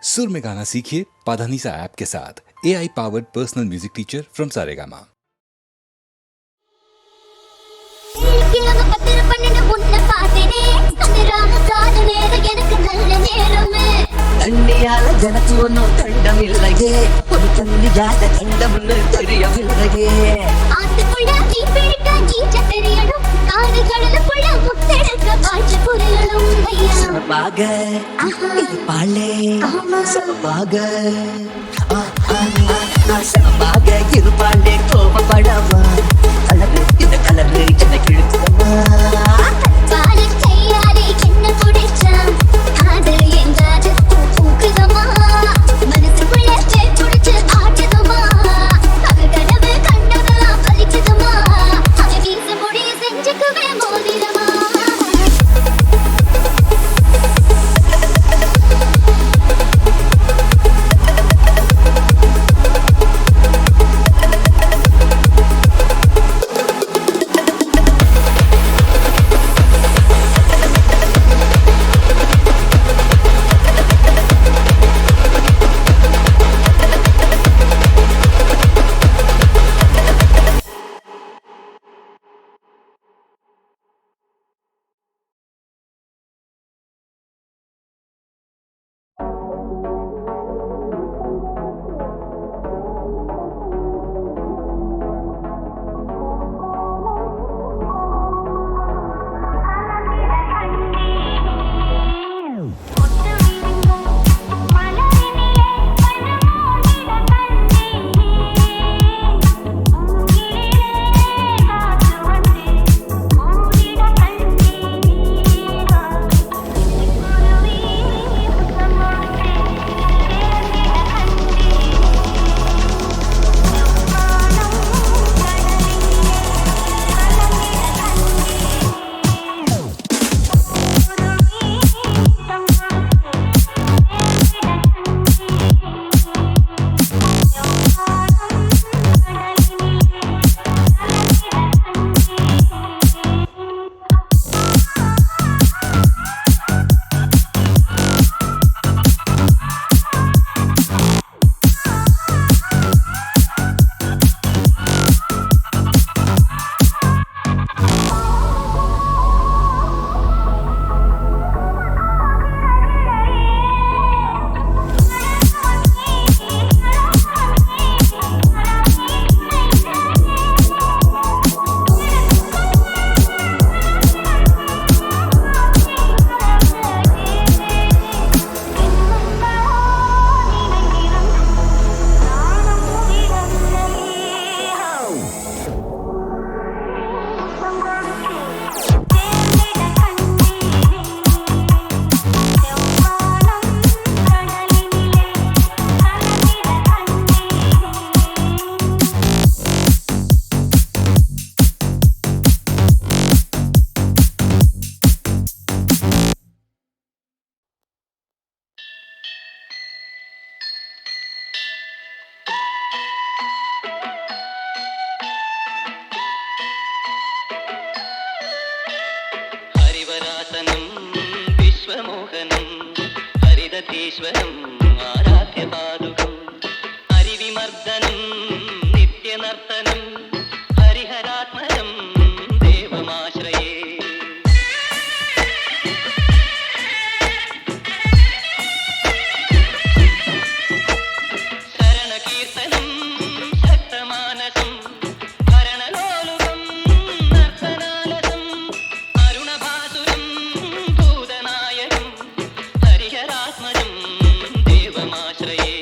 सुर में गाना सीखिए पाधानीसा ऐप के साथ AI powered personal music teacher from Saregama. எனக்கு ஒன்னும் தண்டம் இல்லையே, ஒரு துண்டு ஜாத தண்டம் தெரியவில்லையே. ஆத்துக்குள்ள நீ பிடிக்க நீச்ச தெரியணும், காடுகளுக்குள்ள முத்தெடுக்க பாய்ச்ச புரியணும். சமபாக இருப்பாளே, சமபாக சமபாக இருப்பாளே, கோபப்படவா கலரு இந்த கலரு எனக்கு இழுக்குமா. ஈஸ்வரம் ஆராத்ய பாதுகம் அறிவிமர்தனம் நித்ய நர்த்தனம் ஹரிஹராத்மஜம் தேவமாஸ்ரயே சரண கீர்த்தனம் சக்தமானசம் ஹரணலோலுகம் நர்த்தனாலசம் அருணபாசுரம் பூதநாயகம் ஹரிஹராத்மஜம் தேவமாஸ்ரயே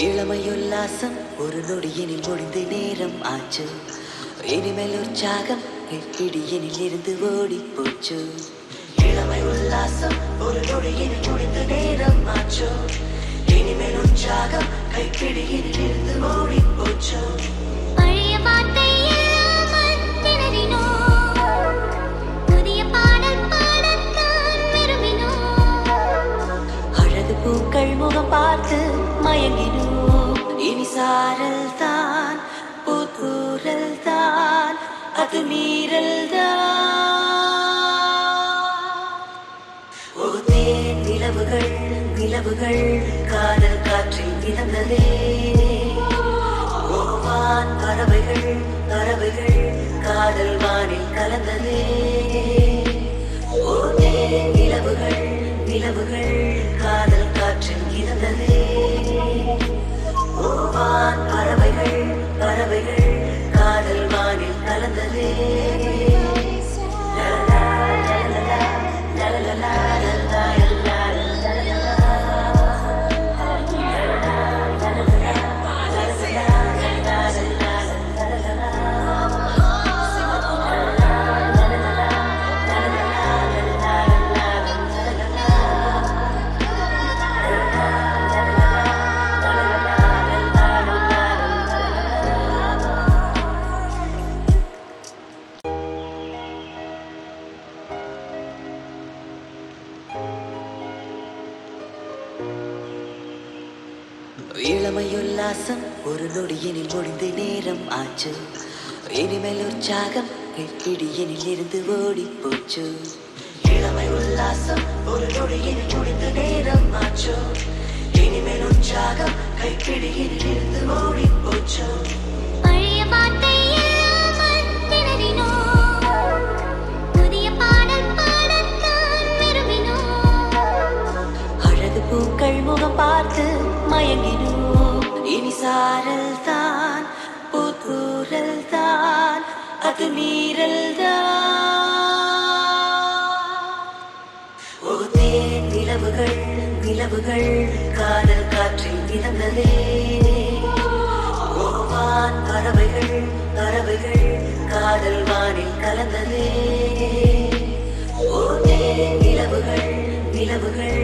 இளமையுல்லாசம் ஒரு நொடியினில் முடிந்து நேரம் ஆச்சு. இனிமேல் உற்சாகம் பிடியினில் இருந்து ஓடி போச்சு. இளமை உல்லாசம் ஒரு நொடியினில் முடிந்து நேரம் ஆச்சு. இனிமேல் உற்சாகம் கைப்பிடியினில் இருந்து ஓடி போச்சு. பழைய வார்த்தை இல்லாமல் திணறினோம். புதிய பாடல் பாடத்தான் விரும்பினோம். அழகு பூக்கள் முகம் பார்த்து மயங்கினோம். இனி சாரல் தான் பூத்தூரல் தான் அது மீறல் தான். ஒரு தேன் நிலவுகள் நிலவுகள் காதல் காற்றில் மிதந்ததே. வான் பறவைகள் பறவைகள் காதல் வானில் கலந்ததே. ஒரு தேன் நிலவுகள் நிலவுகள் காதல் காற்றில் மிதந்ததே. வான் பறவைகள் பறவைகள் காதல் வானில் கலந்ததே. இளமையுல்லாசம் ஒரு நொடியினில் முடிந்து நேரம் ஆச்சு. இனிமேல் உற்சாகம் பிடியினில் இருந்து ஓடி போச்சு. இளமை உல்லாசம் ஒரு நொடியினில் முடிந்து நேரம் ஆச்சு. இனிமேல் உற்சாகம் கைப்பிடியினில் இருந்து ஓடி போச்சு. பழைய வார்த்தை இல்லாமல் திணறினோம். புதிய பாடல் பாடத்தான் விரும்பினோம். அழகு பூக்கள் முகம் பார்த்து மயங்கினோம். இனி சாரல் தான் பூத்தூரல் தான் அது மீறல் தான். ஒரு தேன் நிலவுகள் நிலவுகள் காதல் காற்றில் மிதந்ததே. வான் பறவைகள் பறவைகள் காதல் வானில் கலந்ததே. ஒரு தேன் நிலவுகள் நிலவுகள்